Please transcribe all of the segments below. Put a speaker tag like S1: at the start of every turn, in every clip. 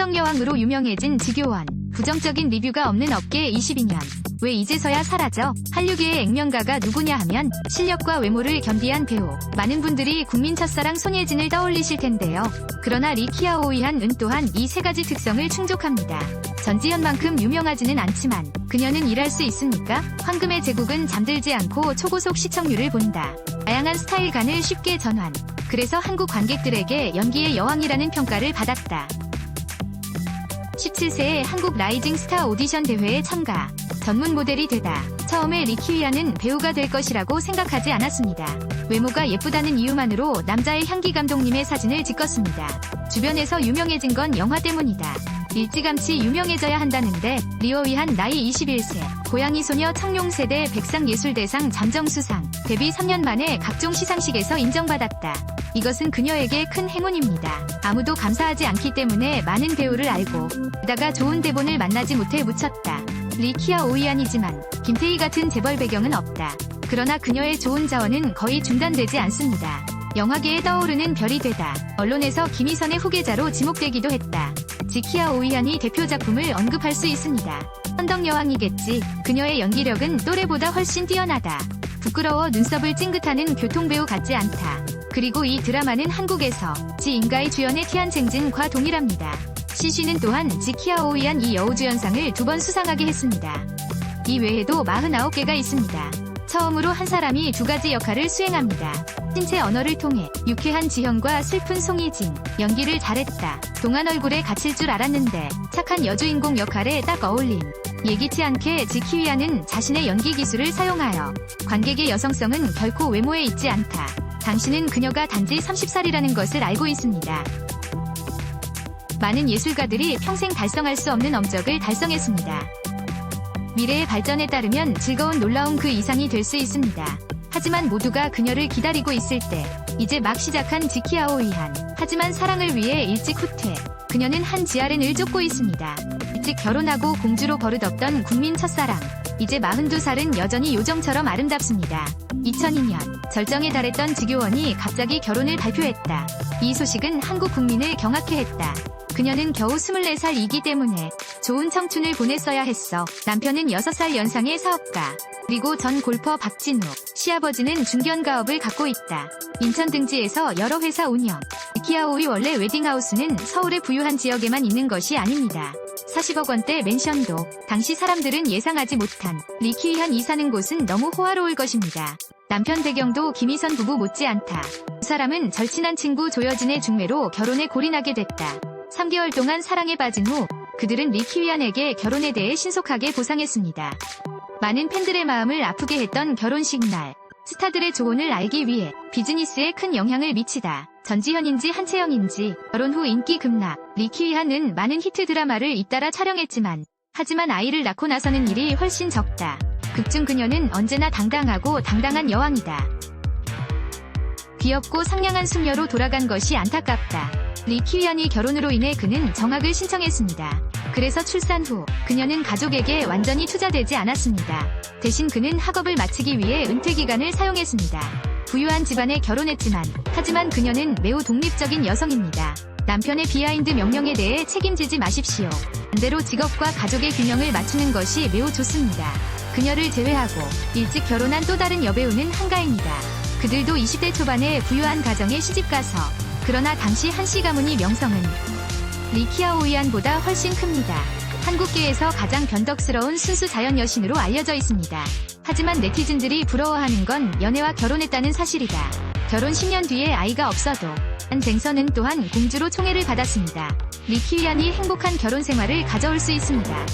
S1: 헌덕여왕으로 유명해진 지교원. 부정적인 리뷰가 없는 업계 22년. 왜 이제서야 사라져? 한류계의 액면가가 누구냐 하면 실력과 외모를 겸비한 배우. 많은 분들이 국민 첫사랑 손예진을 떠올리실 텐데요. 그러나 리키아오이한은 또한 이 세 가지 특성을 충족합니다. 전지현만큼 유명하지는 않지만 그녀는 일할 수 있으니까 황금의 제국은 잠들지 않고 초고속 시청률을 본다. 다양한 스타일간을 쉽게 전환. 그래서 한국 관객들에게 연기의 여왕이라는 평가를 받았다. 17세에 한국 라이징 스타 오디션 대회에 참가. 전문 모델이 되다. 처음에 리키위아는 배우가 될 것이라고 생각하지 않았습니다. 외모가 예쁘다는 이유만으로 남자의 향기 감독님의 사진을 찍었습니다. 주변에서 유명해진 건 영화 때문이다. 일찌감치 유명해져야 한다는데 리오위한 나이 21세. 고양이 소녀 청룡세대 백상예술대상 잠정수상. 데뷔 3년 만에 각종 시상식에서 인정받았다. 이것은 그녀에게 큰 행운입니다. 아무도 감사하지 않기 때문에 많은 배우를 알고 게다가 좋은 대본을 만나지 못해 묻혔다. 리키아오이안이지만 김태희 같은 재벌 배경은 없다. 그러나 그녀의 좋은 자원은 거의 중단되지 않습니다. 영화계에 떠오르는 별이 되다. 언론에서 김희선의 후계자로 지목되기도 했다. 지키아오이안이 대표 작품을 언급할 수 있습니다. 헌덕여왕이겠지. 그녀의 연기력은 또래보다 훨씬 뛰어나다. 부끄러워 눈썹을 찡긋하는 교통배우 같지 않다. 그리고 이 드라마는 한국에서 지 인가의 주연의 티안챙진과 동일합니다. 시시는 또한 지키아오이안 이 여우주연상을 2번 수상하게 했습니다. 이 외에도 49개가 있습니다. 처음으로 한 사람이 2가지 역할을 수행합니다. 신체 언어를 통해 유쾌한 지형과 슬픈 송희진. 연기를 잘했다. 동안 얼굴에 갇힐 줄 알았는데 착한 여주인공 역할에 딱 어울림. 예기치 않게 지키위아는 자신의 연기 기술을 사용하여 관객의 여성성은 결코 외모에 있지 않다. 당신은 그녀가 단지 30살이라는 것을 알고 있습니다. 많은 예술가들이 평생 달성할 수 없는 업적을 달성했습니다. 미래의 발전에 따르면 즐거운 놀라운 그 이상이 될 수 있습니다. 하지만 모두가 그녀를 기다리고 있을 때 이제 막 시작한 지키아오이한. 하지만 사랑을 위해 일찍 후퇴. 그녀는 한 지아렌을 쫓고 있습니다. 일찍 결혼하고 공주로 버릇없던 국민 첫사랑. 이제 42살은 여전히 요정처럼 아름답습니다. 2002년 절정에 달했던 지교원이 갑자기 결혼을 발표했다. 이 소식은 한국 국민을 경악해 했다. 그녀는 겨우 24살이기 때문에 좋은 청춘을 보냈어야 했어. 남편은 6살 연상의 사업가. 그리고 전 골퍼 박진우. 시아버지는 중견가업을 갖고 있다. 인천 등지에서 여러 회사 운영. 리키아오이 원래 웨딩하우스는 서울의 부유한 지역에만 있는 것이 아닙니다. 40억 원대 맨션도. 당시 사람들은 예상하지 못한 리키위안이 사는 곳은 너무 호화로울 것입니다. 남편 배경도 김희선 부부 못지않다. 두 사람은 절친한 친구 조여진의 중매로 결혼에 골인하게 됐다. 3개월 동안 사랑에 빠진 후 그들은 리키위안에게 결혼에 대해 신속하게 보상했습니다. 많은 팬들의 마음을 아프게 했던 결혼식 날. 스타들의 조언을 알기 위해 비즈니스에 큰 영향을 미치다. 전지현인지 한채영인지. 결혼 후 인기 급락. 리키위안은 많은 히트 드라마를 잇따라 촬영했지만 하지만 아이를 낳고 나서는 일이 훨씬 적다. 극중 그녀는 언제나 당당하고 당당한 여왕이다. 귀엽고 상냥한 숙녀로 돌아간 것이 안타깝다. 리키위안이 결혼으로 인해 그는 정학을 신청했습니다. 그래서 출산 후 그녀는 가족에게 완전히 투자되지 않았습니다. 대신 그는 학업을 마치기 위해 은퇴기간을 사용했습니다. 부유한 집안에 결혼했지만 하지만 그녀는 매우 독립적인 여성입니다. 남편의 비하인드 명령에 대해 책임지지 마십시오. 반대로 직업과 가족의 균형을 맞추는 것이 매우 좋습니다. 그녀를 제외하고 일찍 결혼한 또 다른 여배우는 한가입니다. 그들도 20대 초반에 부유한 가정에 시집가서 그러나 당시 한씨 가문이 명성은 리키아오이안보다 훨씬 큽니다. 한국계에서 가장 변덕스러운 순수 자연 여신으로 알려져 있습니다. 하지만 네티즌들이 부러워하는 건 연애와 결혼했다는 사실이다. 결혼 10년 뒤에 아이가 없어도 쟁서는 또한 공주로 총애를 받았습니다. 리키위안이 행복한 결혼 생활을 가져올 수 있습니다.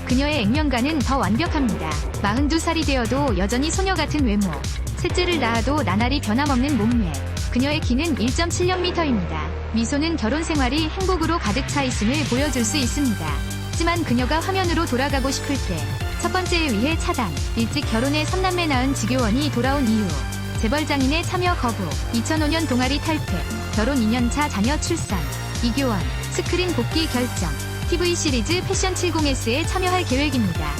S1: 그녀의 액면가는 더 완벽합니다. 42살이 되어도 여전히 소녀 같은 외모. 셋째를 낳아도 나날이 변함없는 몸매. 그녀의 키는 1.7m입니다. 미소는 결혼 생활이 행복으로 가득 차 있음을 보여줄 수 있습니다. 하지만 그녀가 화면으로 돌아가고 싶을 때 첫 번째에 의해 차단. 일찍 결혼해 3남매 낳은 지교원이 돌아온 이유. 재벌 장인의 참여 거부. 2005년 동아리 탈퇴. 결혼 2년차 자녀 출산. 이교원. 스크린 복귀 결정. TV 시리즈 패션 70S에 참여할 계획입니다.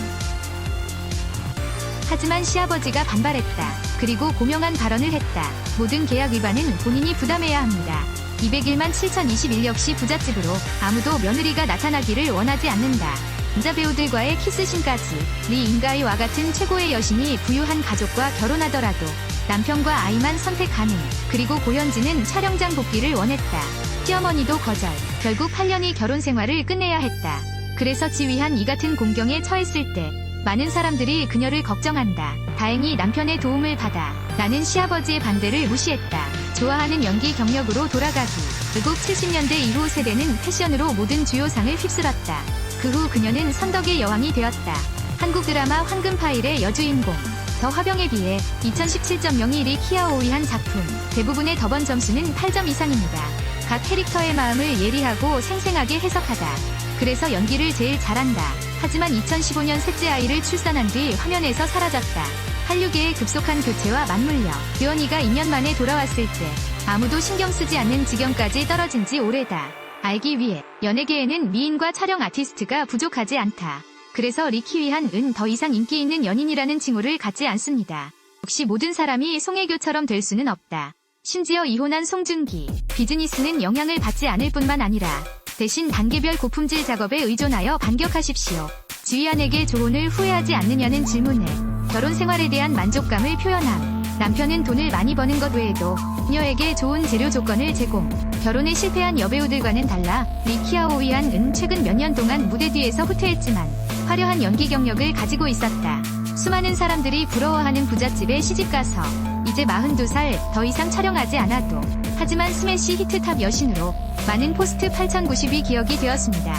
S1: 하지만 시아버지가 반발했다. 그리고 고명한 발언을 했다. 모든 계약 위반은 본인이 부담해야 합니다. 201만 7021 역시 부잣집으로 아무도 며느리가 나타나기를 원하지 않는다. 남자 배우들과의 키스신까지. 리 임가이와 같은 최고의 여신이 부유한 가족과 결혼하더라도 남편과 아이만 선택 가능. 그리고 고현진은 촬영장 복귀를 원했다. 시어머니도 거절. 결국 8년이 결혼 생활을 끝내야 했다. 그래서 지휘한 이 같은 공경에 처했을 때 많은 사람들이 그녀를 걱정한다. 다행히 남편의 도움을 받아 나는 시아버지의 반대를 무시했다. 좋아하는 연기 경력으로 돌아가기. 결국 70년대 이후 세대는 패션으로 모든 주요 상을 휩쓸었다. 그 후 그녀는 선덕의 여왕이 되었다. 한국 드라마 황금파일의 여주인공. 더 화병에 비해 2017.01이 키아오이한 작품. 대부분의 더번 점수는 8점 이상입니다. 각 캐릭터의 마음을 예리하고 생생하게 해석하다. 그래서 연기를 제일 잘한다. 하지만 2015년 셋째 아이를 출산한 뒤 화면에서 사라졌다. 한류계의 급속한 교체와 맞물려 유언이가 2년 만에 돌아왔을 때 아무도 신경 쓰지 않는 지경까지 떨어진 지 오래다. 알기 위해 연예계에는 미인과 촬영 아티스트가 부족하지 않다. 그래서 리키위한은 더 이상 인기 있는 연인이라는 칭호를 갖지 않습니다. 역시 모든 사람이 송혜교처럼 될 수는 없다. 심지어 이혼한 송중기. 비즈니스는 영향을 받지 않을 뿐만 아니라 대신 단계별 고품질 작업에 의존하여 반격하십시오. 지휘한에게 조언을 후회하지 않느냐는 질문에 결혼 생활에 대한 만족감을 표현함. 남편은 돈을 많이 버는 것 외에도 그녀에게 좋은 재료 조건을 제공. 결혼에 실패한 여배우들과는 달라 리키아오이한은 최근 몇 년 동안 무대 뒤에서 후퇴했지만 화려한 연기 경력을 가지고 있었다. 수많은 사람들이 부러워하는 부잣집에 시집가서 이제 42살 더 이상 촬영하지 않아도 하지만 스매시 히트탑 여신으로 많은 포스트 8092 기억이 되었습니다.